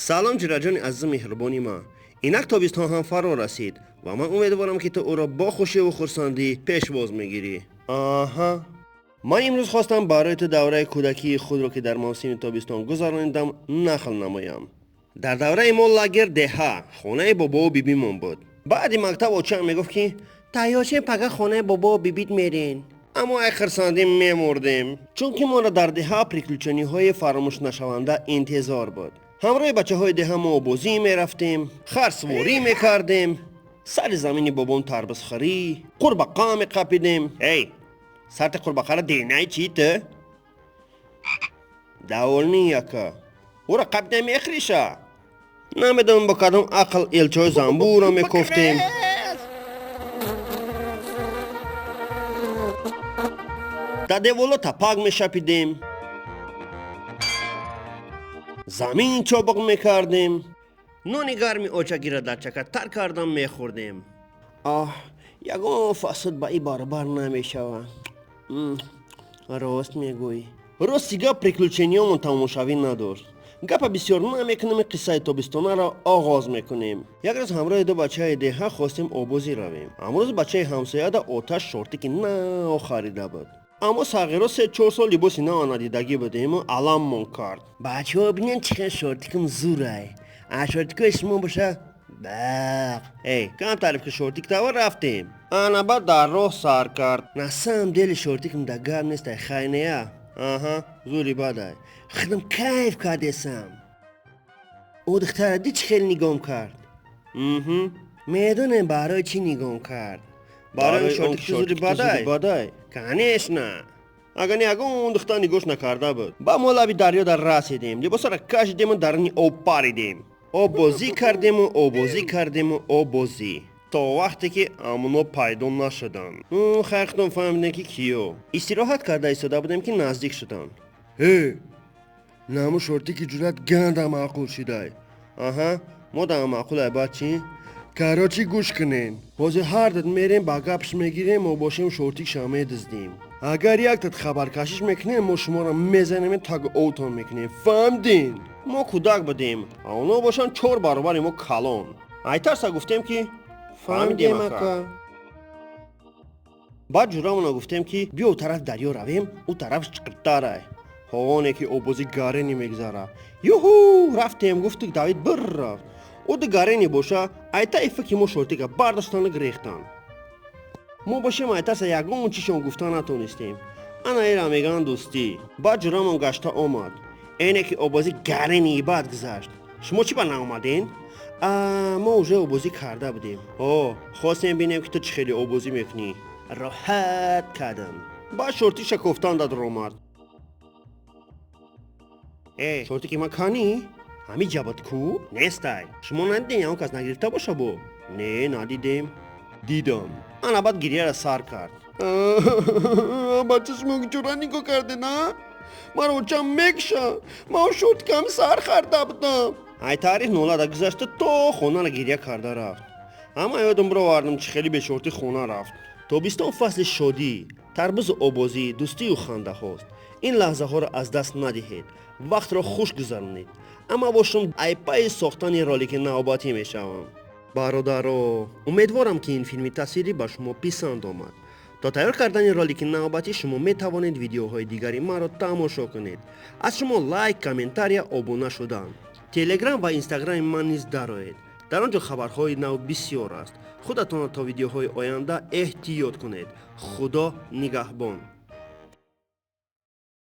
سلام جیرجان عزیز مهربانی ما. اینک تابستان هم فرا رسید و من امیدوارم که تو او را با خوشی و خرسندی پیشواز میگیری. آها. من امروز خواستم برای تو دوره کودکی خود را که در موسم تابستان گذراندم نقل نمایم. در دوره ما لاگر ده خانه بابا و بیبیمون بود. بعد مکتب آچم میگفت که تایاچه پگه خانه بابا و بیبیت میرین. اما ای خرسندیم میمردیم چون که ما را در ده پریکلوچنی های فراموش نشونده انتظار بود. همراه بچه های ده ما بازی میرفتیم، خرسواری میکردیم، سر زمین بابام تربس خری، قرباقه میقاپیدیم. ای سرت قرباقه را دینه چیته؟ داولنی یکا او را قاپیده میخریشه. نمیدونم با کدام عقل الچای زنبور را میکفتیم. در دیوالا تپاک میشپیدیم، زمین چابق میکردیم، نون گرمی آچگی را در چکه تر کردم میخوردیم. یگان فساد با ای برابر نمیشود. راست میگویی. راستیگه پریکلوچنیامون تماشاوی نداشت. گپ بسیار نمیکنیم، قصه تابستانه را آغاز میکنیم. یک روز همراه دو بچه ده خواستیم آبازی رویم. امروز بچه همسایه ده آتش شورتی که نه خریده بود. اما صغیرا 3-4 سال لباسی نه ندیدگی بودیم و علممون کرد. بچه ها بینین چقدر شورتیکم زوره. شورتیک شما باشه؟ بق. ای کم تعریف که شورتیک تاور رفتیم. انا بعد در راه سر کرد. نسام دل شورتیکم در گرم نیست خیلیه. زوری بدای. خودم کیف کردم. او دختر دی چه خیلی نگام کرد. میدونم برای چی نگام کرد. برای شورتیک زوری بدای. کنیش نه. اگر نه اون دختر نگوش نکرده بود. با ما لبی دریا در رسیدیم. لباس را کشیدیم و در آب پریدیم. آب بازی کردیم و آب بازی تا وقتی که امونا پیدا نشدن. خیختون فهمیدن که کیو استراحت کرده ایستاده بودیم که نزدیک شدن. نمو شورتی که جورت گنده معقول شده. ما در معقول بعد چی؟ کراچی گوش کنین. بازی هر داد میریم با گپش میگیریم و باشیم شورتی شامه دزدیم. اگر یک داد خبر کشش میکنیم ما شما را میزنیم تاگ اوتون میکنیم. فهمدین؟ ما کودک بودیم. اونا باشن 4 برابر ما کلان. ایترسا گفتیم که فهمیدیم اکا. بعد جورامونا گفتیم که بیا او طرف دریا رویم، او طرف چقدره. هوانه که اوبازی گاره نمیگذاره. یوهو رفتیم گفتیم داوید بر رفت. او ده گاره نباشه ایتا ایفه که ما شورتی که برداشتانه گریختن. ما باشیم ایترسا یگون چیشون گفتن نتونستیم. انا ایرا میگن دوستی. بعد جورامون گشته آمد. اینه که اوبازی گره نیباد گذاشت. شما چی با نامدین؟ ما اوجه اوبازی کرده بودیم. خواستیم بینیم که تو چه خیلی اوبازی میکنی. راحت کردم. بعد شورتی شکفتان داد رومد. شورتی که ما کنی؟ همی جبت کو؟ نیستای. شما ندیدین یا اون کس نگرفته باشه بو؟ نه ندیدیم. دیدم. انا بعد گریه را سر کرد. بچه شما چورا نگاه کرده نه؟ من رو چم میکشه. من شورت کم سر خرده بودم. ای تاریخ نولا گذشته تو خونه را گریه کرده رفت. اما یادم برو واردم چه خیلی به شورتی خونه رفت. تابستان فصل شادی، تربوز آبازی، دوستی و خنده هاست. این لحظه ها را از دست ندهید. وقت را خوش گذرانید. اما باشم ای پای ساختن رالیک نوبتی میشوم. برادرو، امیدوارم که این فیلمی تصویری به شما پسند آمد. تا تیار کردن رالیک نوبتی شما می توانید ویدیوهای دیگری ما را تماشا کنید. از شما لایک، کامنتار یا ابونه شدن. تلگرام و اینستاگرام من نیز دارید. در آنجا خبرهای نو بسیار است. خودتان تا ویدیوهای آینده احتیاط کنید. خدا نگهبان.